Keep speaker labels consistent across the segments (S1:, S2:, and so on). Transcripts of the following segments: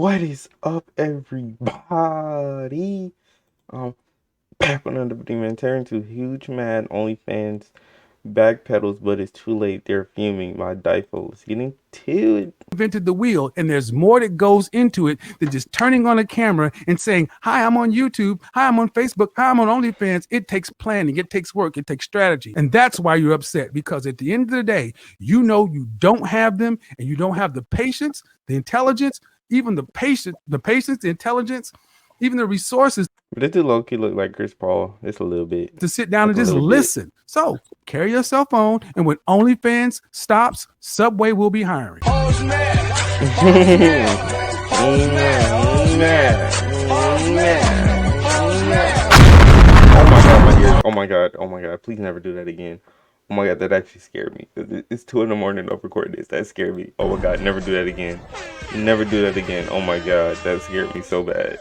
S1: What is up, everybody? Um, back on another video, man. Turn to huge mad OnlyFans backpedals, but it's too late. They're fuming. My dipole is getting to it.
S2: Invented the wheel, and there's more that goes into it than just turning on a camera and saying, "Hi, I'm on YouTube. Hi, I'm on Facebook. Hi, I'm on OnlyFans." It takes planning, it takes work, it takes strategy, and that's why you're upset. Because at the end of the day, you know you don't have them, and you don't have the patience, the intelligence, even the patience, the intelligence, even the resources.
S1: But it do low-key look like Chris Paul. It's a little bit.
S2: To sit down and just listen. So carry your cell phone, and when OnlyFans stops, Subway will be hiring.
S1: Oh my god, please never do that again. Oh my god, that actually scared me. It's 2 in the morning of recording this. That scared me. Oh my god, never do that again. Never do that again. Oh my god, that scared me so bad.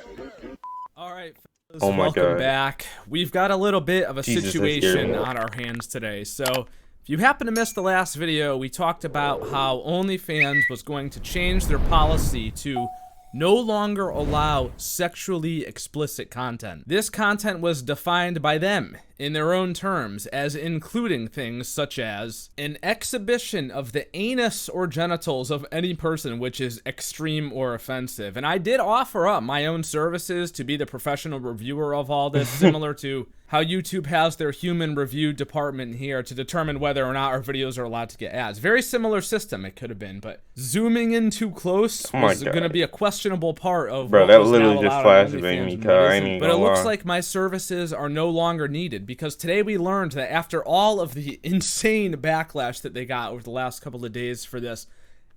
S3: Alright,
S1: oh my
S3: welcome
S1: god.
S3: back. We've got a little bit of a situation on our hands today. So, if you happen to miss the last video, we talked about how OnlyFans was going to change their policy to no longer allow sexually explicit content. This content was defined by them, in their own terms, as including things such as an exhibition of the anus or genitals of any person, which is extreme or offensive. And I did offer up my own services to be the professional reviewer of all this, similar to how YouTube has their human review department here to determine whether or not our videos are allowed to get ads. Very similar system it could have been, but zooming in too close was going to be a questionable part of
S1: bro,
S3: what
S1: that
S3: was
S1: literally
S3: now
S1: just
S3: allowed on
S1: flashbanged me,
S3: OnlyFans. But it looks like my services are no longer needed, because today we learned that after all of the insane backlash that they got over the last couple of days for this,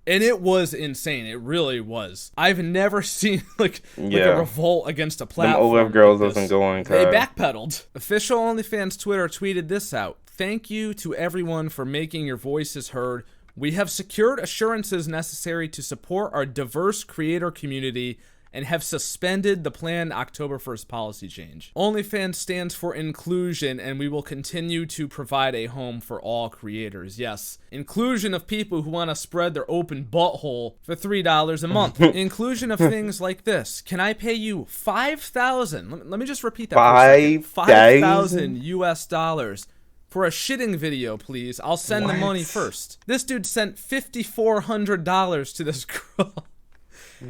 S3: and it was insane. It really was. I've never seen like a revolt against a platform.
S1: Them OF girls wasn't going.
S3: They backpedaled. Official OnlyFans Twitter tweeted this out. "Thank you to everyone for making your voices heard. We have secured assurances necessary to support our diverse creator community and have suspended the planned October 1st policy change. OnlyFans stands for inclusion, and we will continue to provide a home for all creators." Yes, inclusion of people who want to spread their open butthole for $3 a month. Inclusion of things like this. Can I pay you $5,000? Let me just repeat that for a second. $5,000 US for a shitting video, please. I'll send the money first. This dude sent $5,400 to this girl.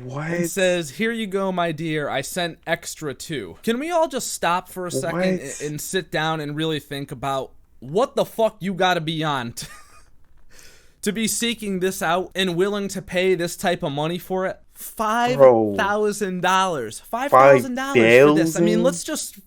S1: What?
S3: And says, "Here you go, my dear. I sent extra too." Can we all just stop for a second and sit down and really think about what the fuck you gotta be on to be seeking this out and willing to pay this type of money for it? $5,000. $5,000 for this. I mean, let's just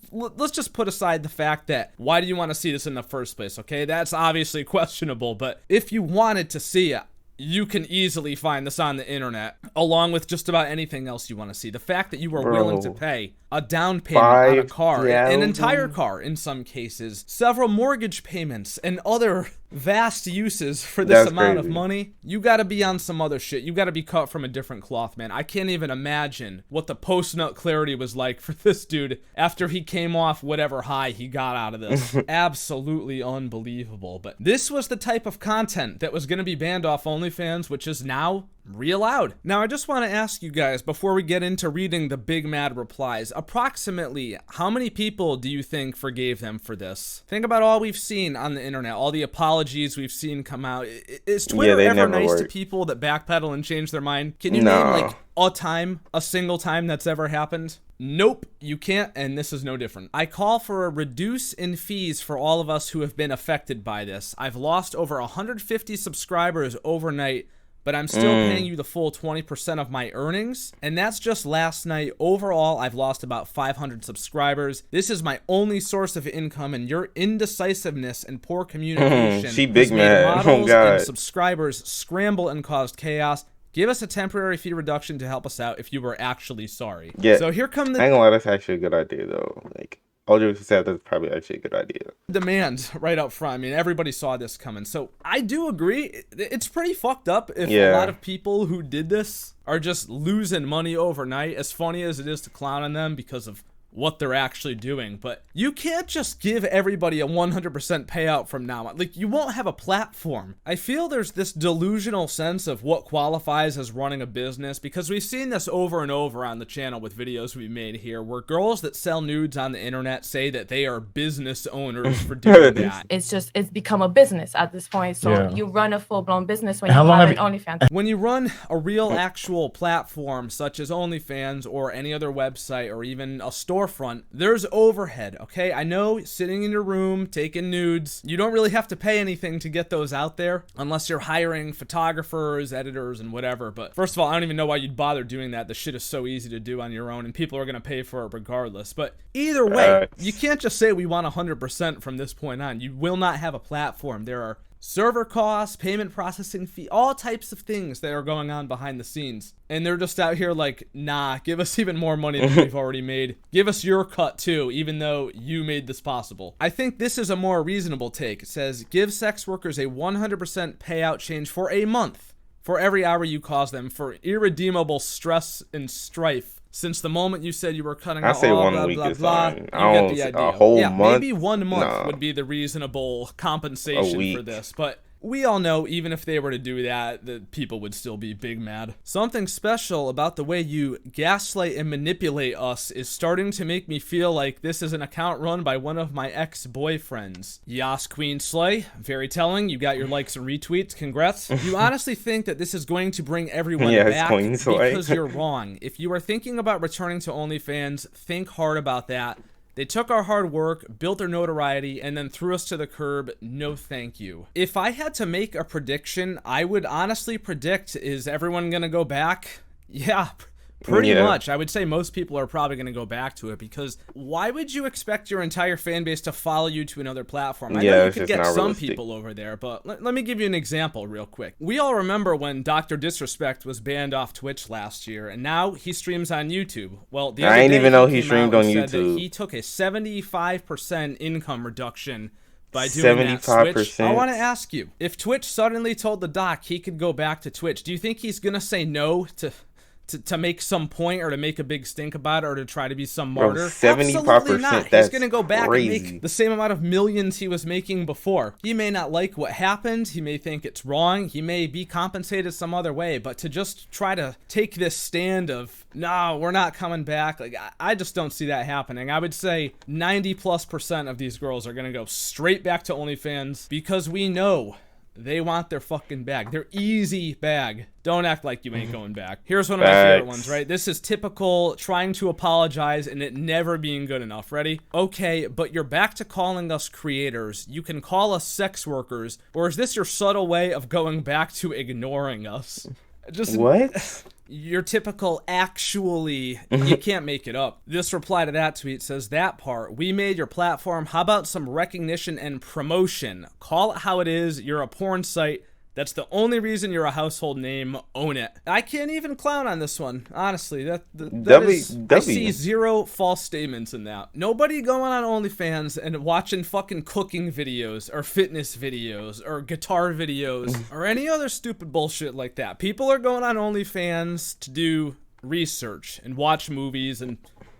S3: put aside the fact that why do you want to see this in the first place, okay? That's obviously questionable, but if you wanted to see it, you can easily find this on the internet, along with just about anything else you want to see. The fact that you were willing to pay a down payment on a car, an entire car in some cases, several mortgage payments, and other vast uses for this amount of money, you gotta be on some other shit. You gotta be cut from a different cloth, man. I can't even imagine what the post-nut clarity was like for this dude after he came off whatever high he got out of this. Absolutely unbelievable. But this was the type of content that was gonna be banned off OnlyFans, which is now re-allowed. Now, I just want to ask you guys, before we get into reading the big mad replies, approximately how many people do you think forgave them for this? Think about all we've seen on the internet, all the apologies we've seen come out. Is Twitter ever nice to people that backpedal and change their mind? Can you name like a single time that's ever happened? Nope, you can't, and this is no different. I call for a reduce in fees for all of us who have been affected by this. I've lost over 150 subscribers overnight, but I'm still paying you the full 20% of my earnings, and that's just last night. Overall, I've lost about 500 subscribers. This is my only source of income, and your indecisiveness and poor communication
S1: she big
S3: has
S1: mad.
S3: made models
S1: Oh god.
S3: and subscribers scramble and caused chaos. Give us a temporary fee reduction to help us out if you were actually sorry.
S1: Yeah.
S3: So here come the...
S1: I ain't gonna lie, that's actually a good idea, though. Like, all jokes aside, that's probably actually a good idea.
S3: Demands right up front. I mean, everybody saw this coming. So I do agree. It's pretty fucked up if a lot of people who did this are just losing money overnight. As funny as it is to clown on them because of what they're actually doing. But you can't just give everybody a 100% payout from now on. Like, you won't have a platform. I feel there's this delusional sense of what qualifies as running a business, because we've seen this over and over on the channel with videos we made here, where girls that sell nudes on the internet say that they are business owners for doing that.
S4: It's become a business at this point. So you run a full-blown business when you have an OnlyFans.
S3: When you run a real actual platform such as OnlyFans or any other website or even a storefront, there's overhead, okay? I know, sitting in your room taking nudes, you don't really have to pay anything to get those out there unless you're hiring photographers, editors, and whatever. But first of all, I don't even know why you'd bother doing that. The shit is so easy to do on your own, and people are gonna pay for it regardless. But either way, you can't just say we want 100% from this point on. You will not have a platform. There are server costs, payment processing fee, all types of things that are going on behind the scenes. And they're just out here like, nah, give us even more money than we've already made. Give us your cut too, even though you made this possible. I think this is a more reasonable take. It says, give sex workers a 100% payout change for a month for every hour you cause them for irredeemable stress and strife. Since the moment you said you were cutting out all blah, blah, blah, you get the idea.
S1: A whole month?
S3: Maybe 1 month would be the reasonable compensation for this, but we all know even if they were to do that, the people would still be big mad. Something special about the way you gaslight and manipulate us is starting to make me feel like this is an account run by one of my ex-boyfriends. Yas Queen Slay, very telling. You got your likes and retweets. Congrats. You honestly think that this is going to bring everyone back?
S1: Queen Slay.
S3: Because you're wrong. If you are thinking about returning to OnlyFans, think hard about that. They took our hard work, built their notoriety, and then threw us to the curb. No thank you. If I had to make a prediction, I would honestly predict, is everyone gonna go back? Yeah, pretty much. I would say most people are probably going to go back to it, because why would you expect your entire fan base to follow you to another platform? I know you could get some people over there, but let me give you an example real quick. We all remember when Dr. Disrespect was banned off Twitch last year, and now he streams on YouTube. Well, the other
S1: I didn't
S3: day
S1: even know he
S3: came
S1: streamed
S3: out
S1: on
S3: and said
S1: YouTube.
S3: that he took a 75% income reduction by doing that switch. I want to ask you, if Twitch suddenly told the doc he could go back to Twitch, do you think he's going to say no to make some point, or to make a big stink about it, or to try to be some martyr?
S1: 75%.
S3: Absolutely not. He's going to go back
S1: crazy.
S3: and make the same amount of millions he was making before. He may not like what happened. He may think it's wrong. He may be compensated some other way. But to just try to take this stand of, no, we're not coming back, like, I just don't see that happening. I would say 90+% of these girls are going to go straight back to OnlyFans, because we know they want their fucking bag. Their easy bag. Don't act like you ain't going back. Here's one of my favorite ones, right? This is typical trying to apologize and it never being good enough. Ready? Okay, but you're back to calling us creators. You can call us sex workers. Or is this your subtle way of going back to ignoring us? Just
S1: what?
S3: Your typical actually, you can't make it up. This reply to that tweet says, that part, we made your platform. How about some recognition and promotion? Call it how it is. You're a porn site. That's the only reason you're a household name. Own it. I can't even clown on this one, honestly. I see zero false statements in that. Nobody going on OnlyFans and watching fucking cooking videos or fitness videos or guitar videos or any other stupid bullshit like that. People are going on OnlyFans to do research and watch movies, and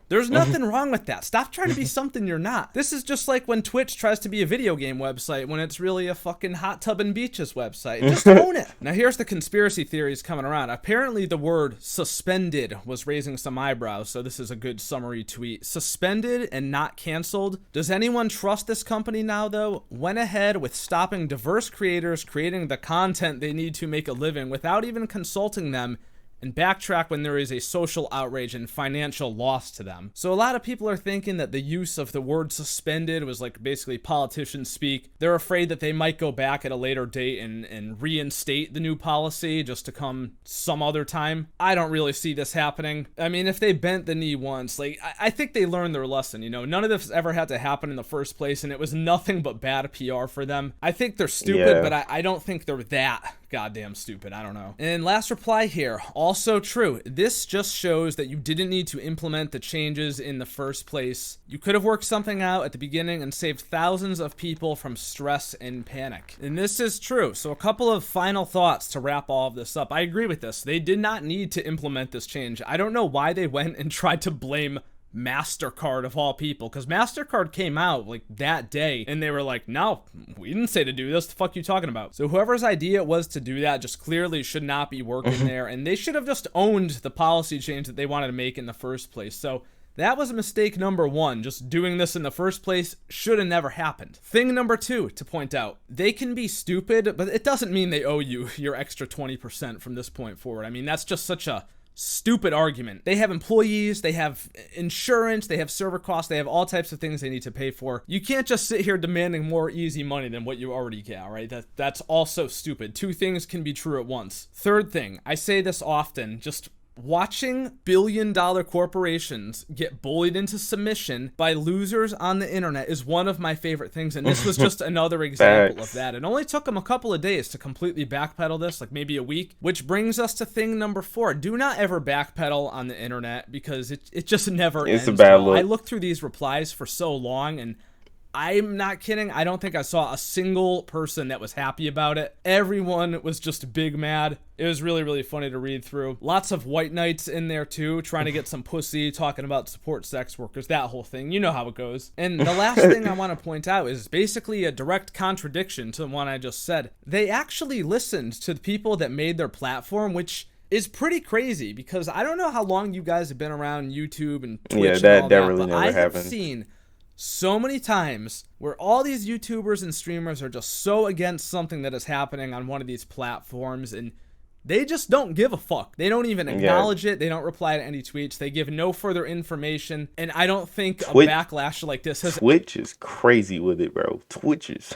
S3: there's nothing wrong with that. Stop trying to be something you're not. This is just like when Twitch tries to be a video game website when it's really a fucking hot tub and beaches website. Just own it. Now here's the conspiracy theories coming around. Apparently the word suspended was raising some eyebrows, so this is a good summary tweet. Suspended and not canceled. Does anyone trust this company now, though? Went ahead with stopping diverse creators creating the content they need to make a living without even consulting them, and backtrack when there is a social outrage and financial loss to them. So a lot of people are thinking that the use of the word suspended was like basically politicians speak. They're afraid that they might go back at a later date and reinstate the new policy just to come some other time. I don't really see this happening. I mean, if they bent the knee once, like, I think they learned their lesson, you know? None of this ever had to happen in the first place, and it was nothing but bad PR for them. I think they're stupid, but I don't think they're that goddamn stupid. I don't know. And last reply here, also true. This just shows that you didn't need to implement the changes in the first place. You could have worked something out at the beginning and saved thousands of people from stress and panic. And this is true. So a couple of final thoughts to wrap all of this up. I agree with this. They did not need to implement this change. I don't know why they went and tried to blame MasterCard of all people, because MasterCard came out like that day and they were like, no, we didn't say to do this. The fuck you talking about? So whoever's idea it was to do that just clearly should not be working there, and they should have just owned the policy change that they wanted to make in the first place. So that was mistake number one. Just doing this in the first place should have never happened. Thing number two to point out, they can be stupid, but it doesn't mean they owe you your extra 20% from this point forward. I mean, that's just such a stupid argument. They have employees, they have insurance, they have server costs, they have all types of things they need to pay for. You can't just sit here demanding more easy money than what you already get, right? That's also stupid. Two things can be true at once. Third thing, I say this often, just watching billion-dollar corporations get bullied into submission by losers on the internet is one of my favorite things, and this was just another example of that. It only took them a couple of days to completely backpedal this, like maybe a week, which brings us to thing number 4. Do not ever backpedal on the internet, because it just never ends.
S1: It's a bad look.
S3: I looked through these replies for so long, and I'm not kidding. I don't think I saw a single person that was happy about it. Everyone was just big mad. It was really, really funny to read through. Lots of white knights in there too, trying to get some pussy, talking about support sex workers, that whole thing. You know how it goes. And the last thing I want to point out is basically a direct contradiction to the one I just said. They actually listened to the people that made their platform, which is pretty crazy, because I don't know how long you guys have been around YouTube and Twitch and all that,
S1: really
S3: but
S1: never
S3: I
S1: happened.
S3: have seen so many times where all these YouTubers and streamers are just so against something that is happening on one of these platforms, and they just don't give a fuck. They don't even acknowledge it. They don't reply to any tweets. They give no further information, and I don't think a backlash like this has...
S1: Twitch is crazy with it, bro. Twitch is...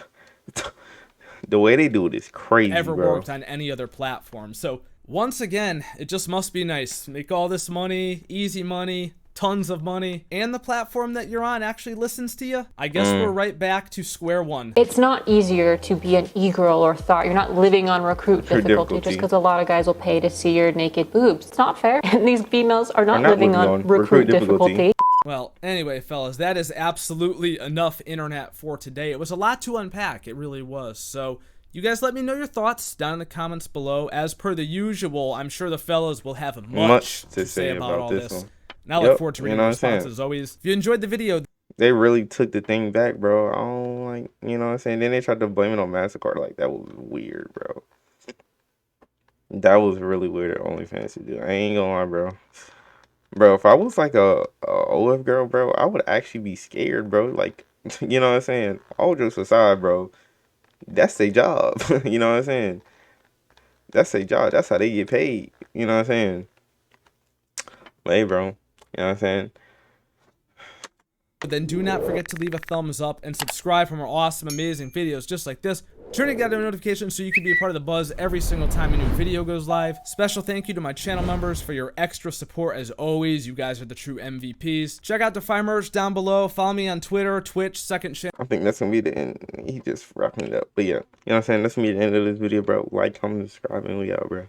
S1: the way they do it is crazy,
S3: ever
S1: bro.
S3: worked on any other platform. So once again, it just must be nice. Make all this money, easy money, tons of money, and the platform that you're on actually listens to you. I guess we're right back to square one.
S5: It's not easier to be an e-girl or thought. You're not living on recruit difficulty just because a lot of guys will pay to see your naked boobs. It's not fair. And these females are not living on recruit difficulty.
S3: Well, anyway, fellas, that is absolutely enough internet for today. It was a lot to unpack. It really was. So you guys let me know your thoughts down in the comments below. As per the usual, I'm sure the fellas will have much to say about all this one. And I look forward to reading your responses as always. If you enjoyed the video,
S1: they really took the thing back, bro. I don't like, you know what I'm saying? Then they tried to blame it on MasterCard. Like, that was weird, bro. That was really weird at OnlyFans to do. I ain't gonna lie, bro. Bro, if I was like a OF girl, bro, I would actually be scared, bro. Like, you know what I'm saying? All jokes aside, bro, that's their job. You know what I'm saying? That's their job. That's how they get paid. You know what I'm saying? But hey, bro. You know what I'm saying?
S3: then do not forget to leave a thumbs up and subscribe for more awesome, amazing videos just like this. Turn to get a notification so you can be a part of the buzz every single time a new video goes live. Special thank you to my channel members for your extra support as always. You guys are the true MVPs. Check out the Fire merch down below. Follow me on Twitter, Twitch, second channel.
S1: I think that's gonna be the end. He just wrapping it up. But yeah, you know what I'm saying? That's gonna be the end of this video, bro. Like, comment, subscribe, and we out, bro.